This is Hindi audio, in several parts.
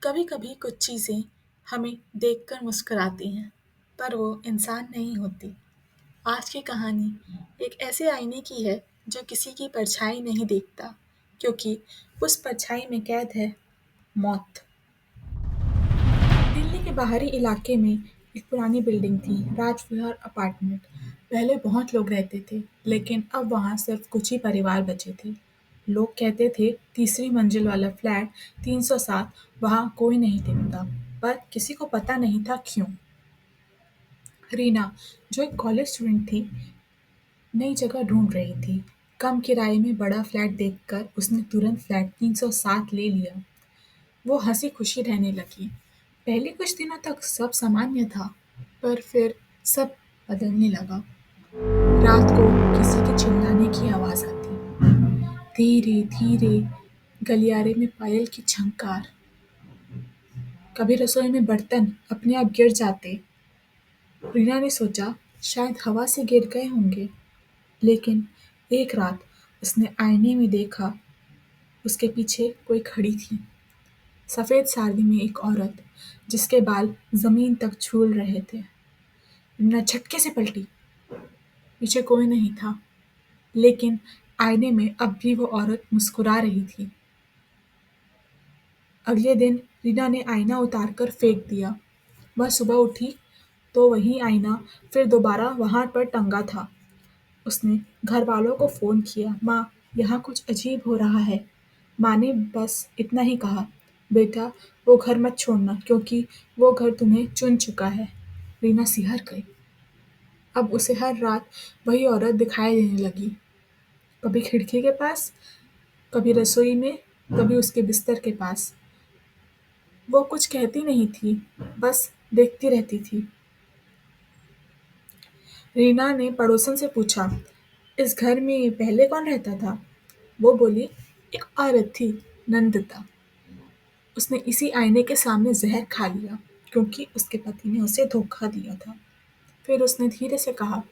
कभी कभी कुछ चीज़ें हमें देखकर मुस्कुराती हैं, पर वो इंसान नहीं होती। आज की कहानी एक ऐसे आईने की है जो किसी की परछाई नहीं देखता, क्योंकि उस परछाई में कैद है मौत। दिल्ली के बाहरी इलाके में एक पुरानी बिल्डिंग थी, राजविहार अपार्टमेंट। पहले बहुत लोग रहते थे, लेकिन अब वहाँ सिर्फ कुछ ही परिवार बचे थे। लोग कहते थे तीसरी मंजिल वाला फ्लैट 307, वहाँ कोई नहीं दिखता, पर किसी को पता नहीं था क्यों। रीना, जो एक कॉलेज स्टूडेंट थी, नई जगह ढूंढ रही थी। कम किराए में बड़ा फ्लैट देखकर उसने तुरंत फ्लैट 307 ले लिया। वो हँसी-खुशी रहने लगी। पहले कुछ दिनों तक सब सामान्य था, पर फिर सब बदलने लगा। रात को किसी के चिल्लाने की आवाज़ आती, धीरे-धीरे गलियारे में पायल की झंकार। कभी रसोई में बर्तन अपने आप गिर जाते। रीना ने सोचा शायद हवा से गिर गए होंगे, लेकिन एक रात उसने आईने में देखा, उसके पीछे कोई खड़ी थी। सफ़ेद साड़ी में एक औरत, जिसके बाल ज़मीन तक झूल रहे थे। रीना झटके से पलटी। पीछे कोई नहीं था, लेकिन आईने में अब भी वो औरत मुस्कुरा रही थी। अगले दिन रीना ने आईना उतारकर फेंक दिया। वह सुबह उठी तो वही आईना फिर दोबारा वहाँ पर टंगा था। उसने घर वालों को फ़ोन किया, माँ, यहाँ कुछ अजीब हो रहा है। माँ ने बस इतना ही कहा, बेटा, वो घर मत छोड़ना, क्योंकि वो घर तुम्हें चुन चुका है। रीना सिहर गई। अब उसे हर रात वही औरत दिखाई देने लगी, कभी खिड़की के पास, कभी रसोई में, कभी उसके बिस्तर के पास। वो कुछ कहती नहीं थी, बस देखती रहती थी। रीना ने पड़ोसन से पूछा, इस घर में पहले कौन रहता था? वो बोली, एक औरत थी, नंदिता। उसने इसी आईने के सामने जहर खा लिया, क्योंकि उसके पति ने उसे धोखा दिया था। फिर उसने धीरे से कहा,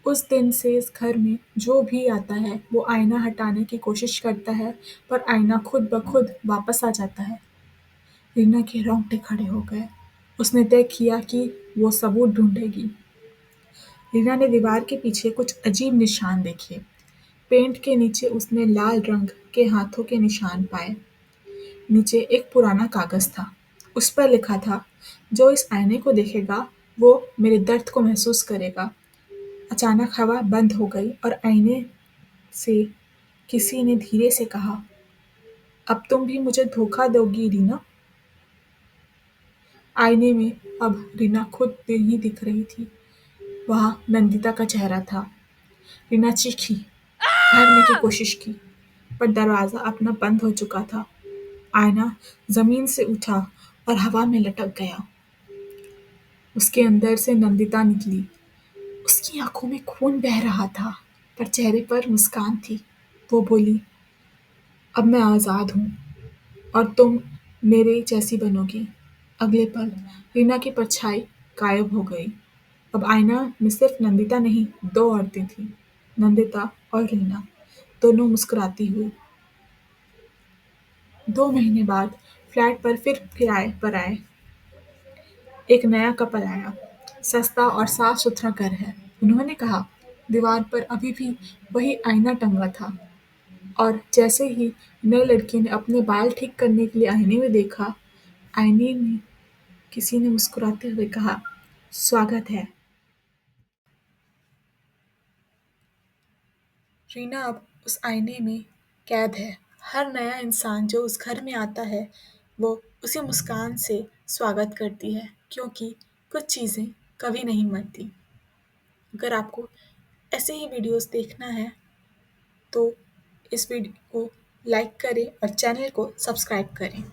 उस दिन से इस घर में जो भी आता है वो आईना हटाने की कोशिश करता है, पर आईना खुद ब खुद वापस आ जाता है। रीना के रोंगटे खड़े हो गए। उसने तय किया कि वो सबूत ढूंढेगी। रीना ने दीवार के पीछे कुछ अजीब निशान देखे। पेंट के नीचे उसने लाल रंग के हाथों के निशान पाए। नीचे एक पुराना कागज था। उस पर लिखा था, जो इस आईने को देखेगा वो मेरे दर्द को महसूस करेगा। अचानक हवा बंद हो गई और आईने से किसी ने धीरे से कहा, अब तुम भी मुझे धोखा दोगी रीना? आईने में अब रीना खुद नहीं दिख रही थी। वहाँ नंदिता का चेहरा था। रीना चीखी, भागने की कोशिश की, पर दरवाज़ा अपना बंद हो चुका था। आईना ज़मीन से उठा और हवा में लटक गया। उसके अंदर से नंदिता निकली। उसकी आँखों में खून बह रहा था, पर चेहरे पर मुस्कान थी। वो बोली, अब मैं आज़ाद हूँ और तुम मेरे जैसी बनोगी। अगले पल रीना की परछाई गायब हो गई। अब आईना में सिर्फ नंदिता नहीं, दो औरतें थीं, नंदिता और रीना, दोनों मुस्कुराती हुई। 2 महीने बाद फ्लैट पर फिर किराए पर आए। एक नया कपल आया। सस्ता और साफ सुथरा घर है। उन्होंने कहा, दीवार पर अभी भी वही आईना टंगा था। और जैसे ही नए लड़के ने अपने बाल ठीक करने के लिए आईने में देखा, आईने में किसी ने मुस्कुराते हुए कहा, स्वागत है। रीना अब उस आईने में कैद है। हर नया इंसान जो उस घर में आता है, वो उसी मुस्कान से स्वागत करती है, क्योंकि कुछ चीज़ें कभी नहीं मरती। अगर आपको ऐसे ही वीडियोस देखना है, तो इस वीडियो को लाइक करें और चैनल को सब्सक्राइब करें।